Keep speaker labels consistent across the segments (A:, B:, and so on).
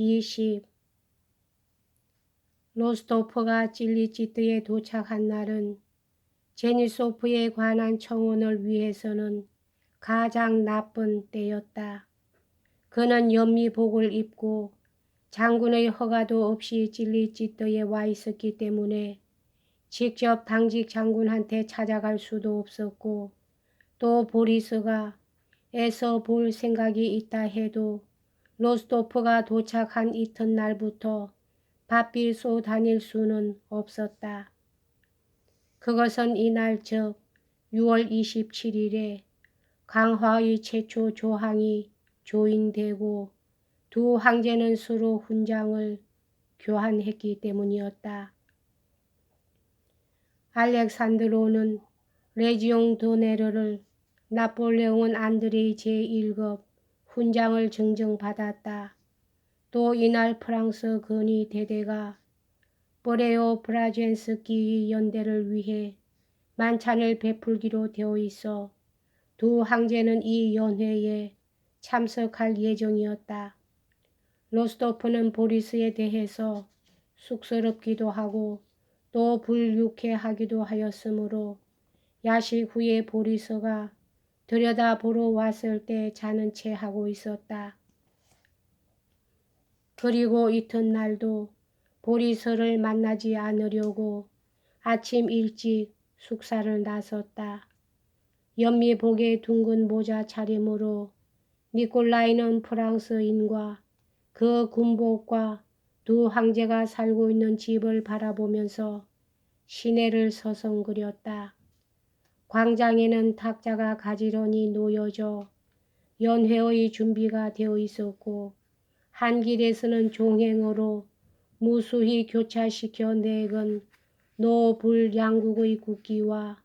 A: 20. 로스토프가 찔리찌뜨에 도착한 날은 제니소프에 관한 청혼을 위해서는 가장 나쁜 때였다. 그는 연미복을 입고 장군의 허가도 없이 찔리찌뜨에 와 있었기 때문에 직접 당직 장군한테 찾아갈 수도 없었고, 또 보리스가 애써 볼 생각이 있다 해도 로스토프가 도착한 이튿날부터 바삐 쏘다닐 수는 없었다. 그것은 이날 즉 6월 27일에 강화의 최초 조항이 조인되고 두 황제는 서로 훈장을 교환했기 때문이었다. 알렉산드로는 레지옹 드네르를 나폴레옹은 안드레이 제1급 훈장을 증정받았다. 또 이날 프랑스 근위 대대가 브레오 브라젠스키의 연대를 위해 만찬을 베풀기로 되어 있어 두 황제는 이 연회에 참석할 예정이었다. 로스토프는 보리스에 대해서 쑥스럽기도 하고 또 불유쾌하기도 하였으므로 야식 후에 보리스가 들여다보러 왔을 때 자는 채 하고 있었다. 그리고 이튿날도 보리스를 만나지 않으려고 아침 일찍 숙사를 나섰다. 연미복의 둥근 모자 차림으로 니콜라이는 프랑스인과 그 군복과 두 황제가 살고 있는 집을 바라보면서 시내를 서성거렸다. 광장에는 탁자가 가지런히 놓여져 연회의 준비가 되어 있었고 한 길에서는 종행으로 무수히 교차시켜 내건 노불 양국의 국기와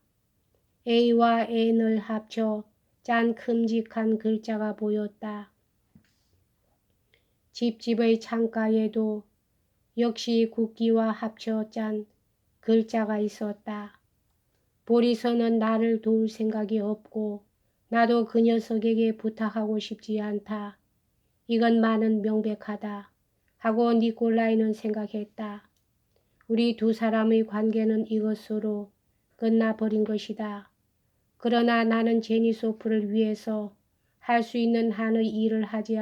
A: A와 N을 합쳐 짠 큼직한 글자가 보였다. 집집의 창가에도 역시 국기와 합쳐 짠 글자가 있었다. 보리스는 나를 도울 생각이 없고 나도 그 녀석에게 부탁하고 싶지 않다. 이건 많은 명백하다 하고 니콜라이는 생각했다. 우리 두 사람의 관계는 이것으로 끝나버린 것이다. 그러나 나는 제니소프를 위해서 할 수 있는 한의 일을 하지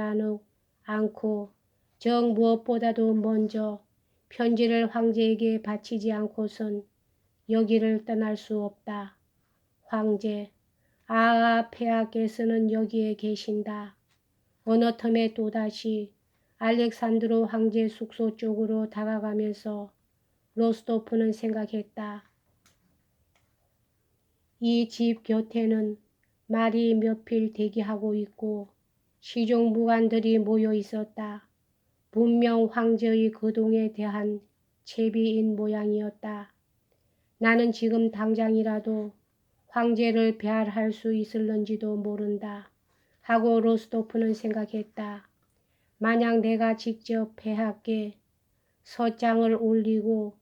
A: 않고 정 무엇보다도 먼저 편지를 황제에게 바치지 않고선 여기를 떠날 수 없다. 황제, 폐하께서는 여기에 계신다. 어느 틈에 또다시 알렉산드로 황제 숙소 쪽으로 다가가면서 로스토프는 생각했다. 이 집 곁에는 말이 몇 필 대기하고 있고 시종무관들이 모여 있었다. 분명 황제의 거동에 대한 채비인 모양이었다. 나는 지금 당장이라도 황제를 배할할 수 있을런지도 모른다 하고 로스토프는 생각했다. 만약 내가 직접 폐하께 서장을 올리고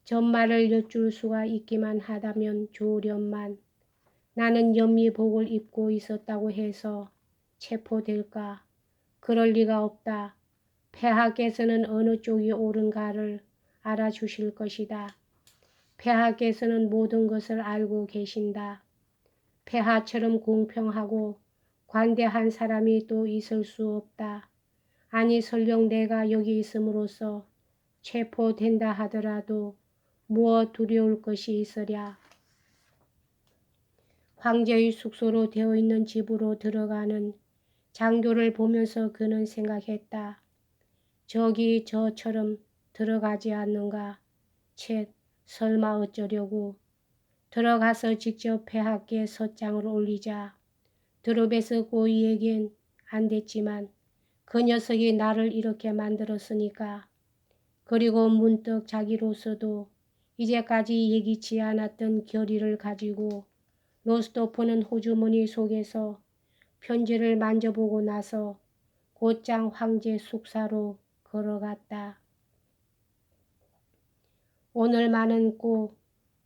A: 전말을 여쭐 수가 있기만 하다면 좋으련만 나는 연미복을 입고 있었다고 해서 체포될까? 그럴 리가 없다. 폐하께서는 어느 쪽이 옳은가를 알아주실 것이다. 폐하께서는 모든 것을 알고 계신다. 폐하처럼 공평하고 관대한 사람이 또 있을 수 없다. 아니 설령 내가 여기 있음으로써 체포된다 하더라도 무엇 두려울 것이 있으랴. 황제의 숙소로 되어 있는 집으로 들어가는 장교를 보면서 그는 생각했다. 저기 저처럼 들어가지 않는가. 쳇 설마 어쩌려고. 들어가서 직접 폐하께 서장을 올리자. 드루베스 고이에겐 안 됐지만 그 녀석이 나를 이렇게 만들었으니까. 그리고 문득 자기로서도 이제까지 예기치 않았던 결의를 가지고 로스토프는 호주머니 속에서 편지를 만져보고 나서 곧장 황제 숙사로 걸어갔다. 오늘만은 꼭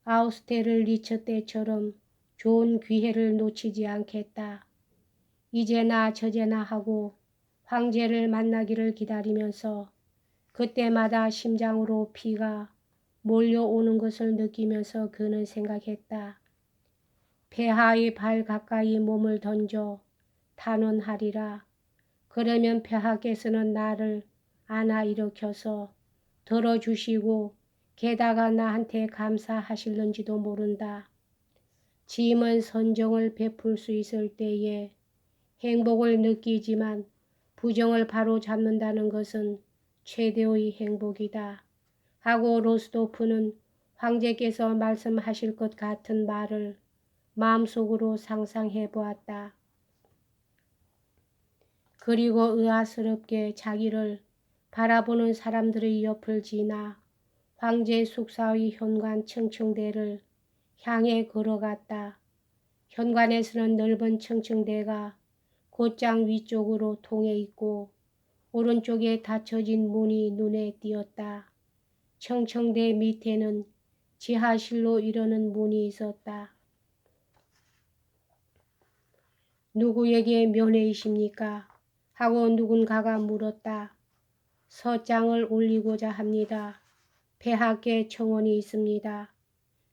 A: 아우스테를리츠 때처럼 좋은 기회를 놓치지 않겠다. 이제나 저제나 하고 황제를 만나기를 기다리면서 그때마다 심장으로 피가 몰려오는 것을 느끼면서 그는 생각했다. 폐하의 발 가까이 몸을 던져 탄원하리라. 그러면 폐하께서는 나를 안아 일으켜서 들어주시고 게다가 나한테 감사하실는지도 모른다. 짐은 선정을 베풀 수 있을 때에 행복을 느끼지만 부정을 바로잡는다는 것은 최대의 행복이다. 하고 로스토프는 황제께서 말씀하실 것 같은 말을 마음속으로 상상해 보았다. 그리고 의아스럽게 자기를 바라보는 사람들의 옆을 지나 황제 숙사의 현관 층층대를 향해 걸어갔다. 현관에서는 넓은 층층대가 곧장 위쪽으로 통해 있고 오른쪽에 닫혀진 문이 눈에 띄었다. 층층대 밑에는 지하실로 이르는 문이 있었다. 누구에게 면회이십니까? 하고 누군가가 물었다. 서장을 올리고자 합니다. 폐하께 청원이 있습니다.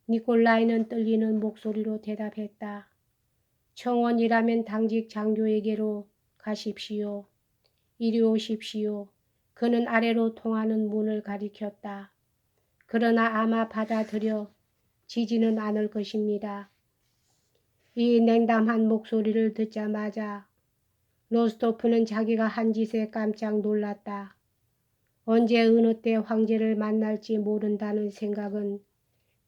A: 니콜라이는 떨리는 목소리로 대답했다. 청원이라면 당직 장교에게로 가십시오. 이리 오십시오. 그는 아래로 통하는 문을 가리켰다. 그러나 아마 받아들여 지지는 않을 것입니다. 이 냉담한 목소리를 듣자마자 로스토프는 자기가 한 짓에 깜짝 놀랐다. 언제 어느 때 황제를 만날지 모른다는 생각은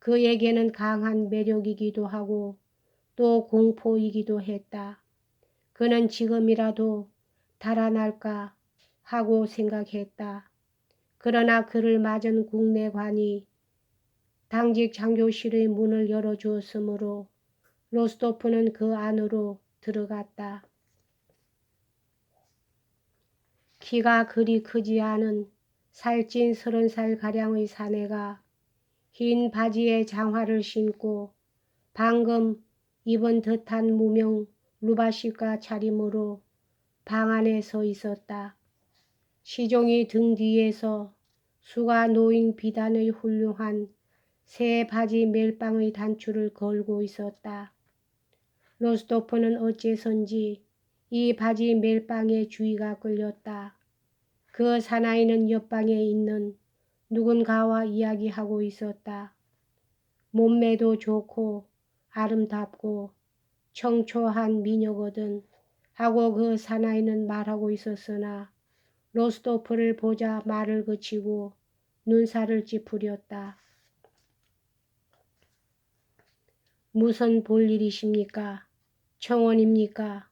A: 그에게는 강한 매력이기도 하고 또 공포이기도 했다. 그는 지금이라도 달아날까 하고 생각했다. 그러나 그를 맞은 국내관이 당직 장교실의 문을 열어주었으므로 로스토프는 그 안으로 들어갔다. 키가 그리 크지 않은 살찐 30살가량의 사내가 흰 바지에 장화를 신고 방금 입은 듯한 무명 루바시카 차림으로 방 안에 서 있었다. 시종이 등 뒤에서 수가 놓인 비단의 훌륭한 새 바지 멜빵의 단추를 걸고 있었다. 로스토프는 어째선지 이 바지 멜빵의 주의가 끌렸다. 그 사나이는 옆방에 있는 누군가와 이야기하고 있었다. 몸매도 좋고 아름답고 청초한 미녀거든 하고 그 사나이는 말하고 있었으나 로스토프를 보자 말을 그치고 눈살을 찌푸렸다. 무슨 볼일이십니까? 청원입니까?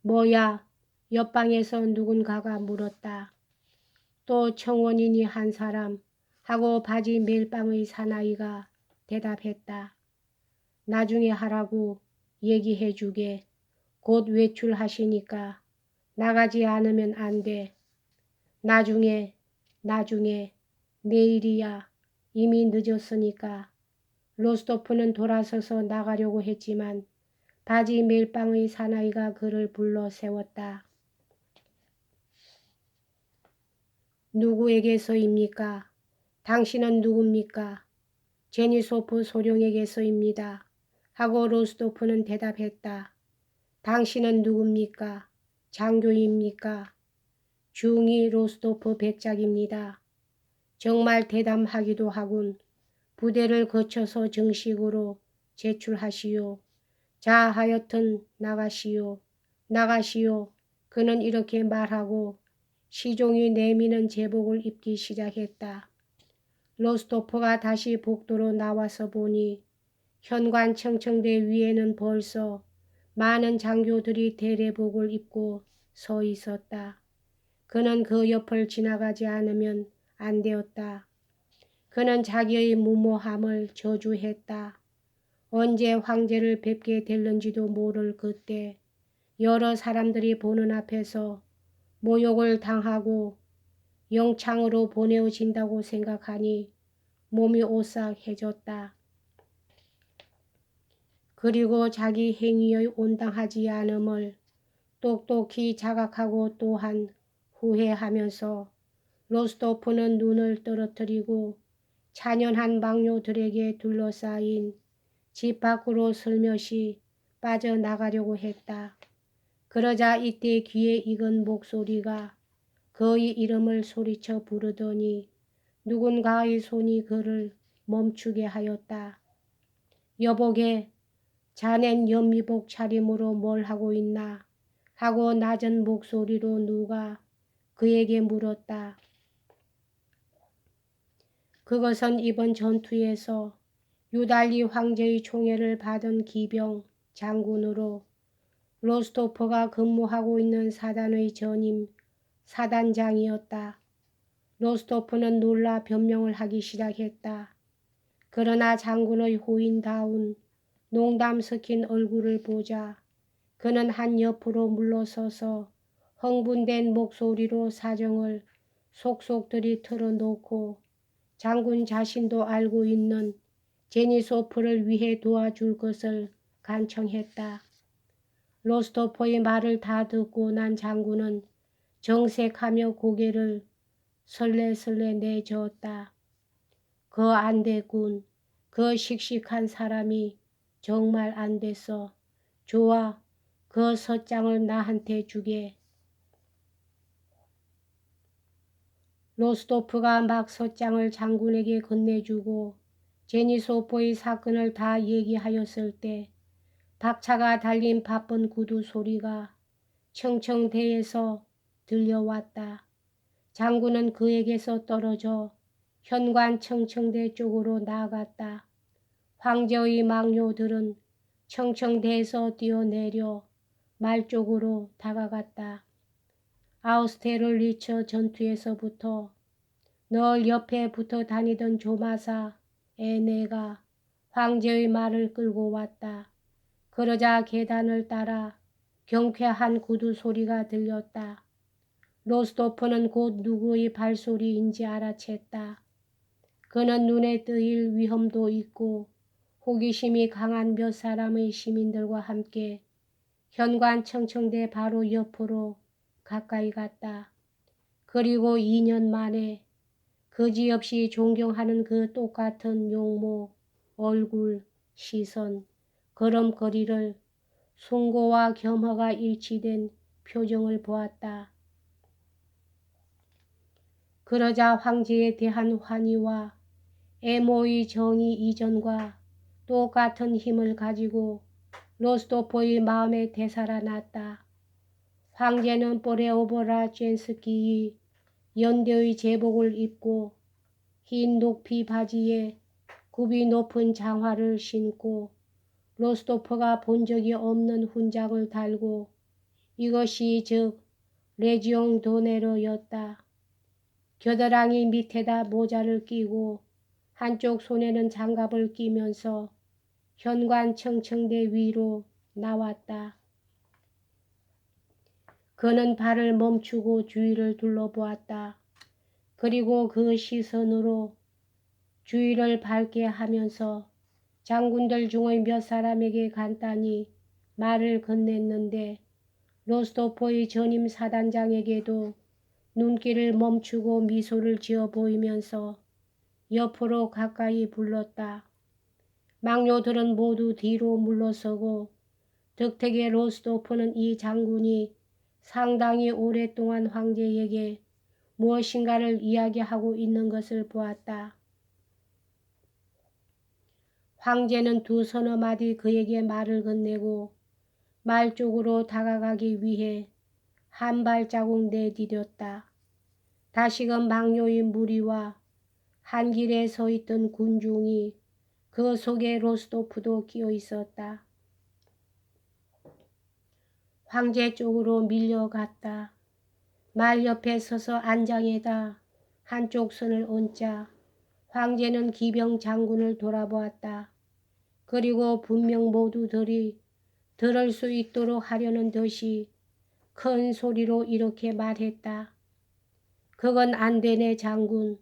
A: 뭐야? 옆방에서 누군가가 물었다. 또 청원이니 한 사람 하고 바지 멜빵의 사나이가 대답했다. 나중에 하라고 얘기해 주게. 곧 외출하시니까 나가지 않으면 안 돼. 나중에 내일이야. 이미 늦었으니까. 로스토프는 돌아서서 나가려고 했지만 바지 멜빵의 사나이가 그를 불러 세웠다. 누구에게서입니까? 당신은 누굽니까? 제니소프 소령에게서입니다. 하고 로스토프는 대답했다. 당신은 누굽니까? 장교입니까? 중위 로스토프 백작입니다. 정말 대담하기도 하군. 부대를 거쳐서 정식으로 제출하시오. 자, 하여튼 나가시오. 나가시오. 그는 이렇게 말하고 시종이 내미는 제복을 입기 시작했다. 로스토프가 다시 복도로 나와서 보니 현관 청청대 위에는 벌써 많은 장교들이 대례복을 입고 서 있었다. 그는 그 옆을 지나가지 않으면 안 되었다. 그는 자기의 무모함을 저주했다. 언제 황제를 뵙게 될는지도 모를 그때 여러 사람들이 보는 앞에서 모욕을 당하고 영창으로 보내어진다고 생각하니 몸이 오싹해졌다. 그리고 자기 행위의 온당하지 않음을 똑똑히 자각하고 또한 후회하면서 로스토프는 눈을 떨어뜨리고 잔연한 망료들에게 둘러싸인 집 밖으로 슬며시 빠져나가려고 했다. 그러자 이때 귀에 익은 목소리가 그의 이름을 소리쳐 부르더니 누군가의 손이 그를 멈추게 하였다. 여보게, 자넨 연미복 차림으로 뭘 하고 있나? 하고 낮은 목소리로 누가 그에게 물었다. 그것은 이번 전투에서 유달리 황제의 총애를 받은 기병 장군으로 로스토프가 근무하고 있는 사단의 전임 사단장이었다. 로스토프는 놀라 변명을 하기 시작했다. 그러나 장군의 호인다운 농담 섞인 얼굴을 보자 그는 한 옆으로 물러서서 흥분된 목소리로 사정을 속속들이 털어놓고 장군 자신도 알고 있는 제니소프를 위해 도와줄 것을 간청했다. 로스토프의 말을 다 듣고 난 장군은 정색하며 고개를 설레설레 내저었다. 그 안 됐군. 그 씩씩한 사람이 정말 안 됐어. 좋아, 그 섯장을 나한테 주게. 로스토프가 막 섯장을 장군에게 건네주고 제니소프의 사건을 다 얘기하였을 때 박차가 달린 바쁜 구두 소리가 청청대에서 들려왔다. 장군은 그에게서 떨어져 현관 청청대 쪽으로 나아갔다. 황제의 망료들은 청청대에서 뛰어내려 말 쪽으로 다가갔다. 아우스테를리처 전투에서부터 널 옆에 붙어 다니던 조마사 에네가 황제의 말을 끌고 왔다. 그러자 계단을 따라 경쾌한 구두 소리가 들렸다. 로스토프는 곧 누구의 발소리인지 알아챘다. 그는 눈에 띄일 위험도 있고 호기심이 강한 몇 사람의 시민들과 함께 현관 청청대 바로 옆으로 가까이 갔다. 그리고 2년 만에 그지없이 존경하는 그 똑같은 용모, 얼굴, 시선, 걸음걸이를 숭고와 겸허가 일치된 표정을 보았다. 그러자 황제에 대한 환희와 애모의 정이 이전과 똑같은 힘을 가지고 로스토프의 마음에 되살아났다. 황제는 보레오브라젠스키의 연대의 제복을 입고 흰 녹피 바지에 굽이 높은 장화를 신고 로스토프가 본 적이 없는 훈장을 달고 이것이 즉 레지옹 도네르였다. 겨드랑이 밑에다 모자를 끼고 한쪽 손에는 장갑을 끼면서 현관 청청대 위로 나왔다. 그는 발을 멈추고 주위를 둘러보았다. 그리고 그 시선으로 주위를 밝게 하면서 장군들 중의 몇 사람에게 간단히 말을 건넸는데 로스토프의 전임 사단장에게도 눈길을 멈추고 미소를 지어 보이면서 옆으로 가까이 불렀다. 망료들은 모두 뒤로 물러서고 덕택의 로스토프는 이 장군이 상당히 오랫동안 황제에게 무엇인가를 이야기하고 있는 것을 보았다. 황제는 두 서너 마디 그에게 말을 건네고 말 쪽으로 다가가기 위해 한 발자국 내디뎠다. 다시금 망료의 무리와 한 길에 서 있던 군중이 그 속에 로스토프도 끼어 있었다. 황제 쪽으로 밀려갔다. 말 옆에 서서 안장에다 한쪽 손을 얹자 황제는 기병 장군을 돌아보았다. 그리고 분명 모두들이 들을 수 있도록 하려는 듯이 큰 소리로 이렇게 말했다. 그건 안 되네 장군.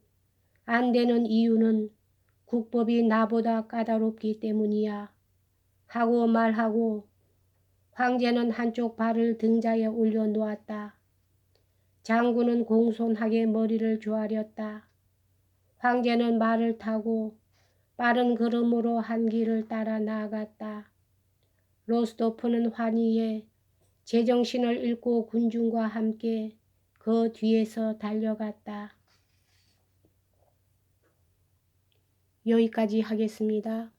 A: 안 되는 이유는 국법이 나보다 까다롭기 때문이야. 하고 말하고 황제는 한쪽 발을 등자에 올려놓았다. 장군은 공손하게 머리를 조아렸다. 황제는 말을 타고 빠른 걸음으로 한 길을 따라 나아갔다. 로스토프는 환희에 제정신을 잃고 군중과 함께 그 뒤에서 달려갔다. 여기까지 하겠습니다.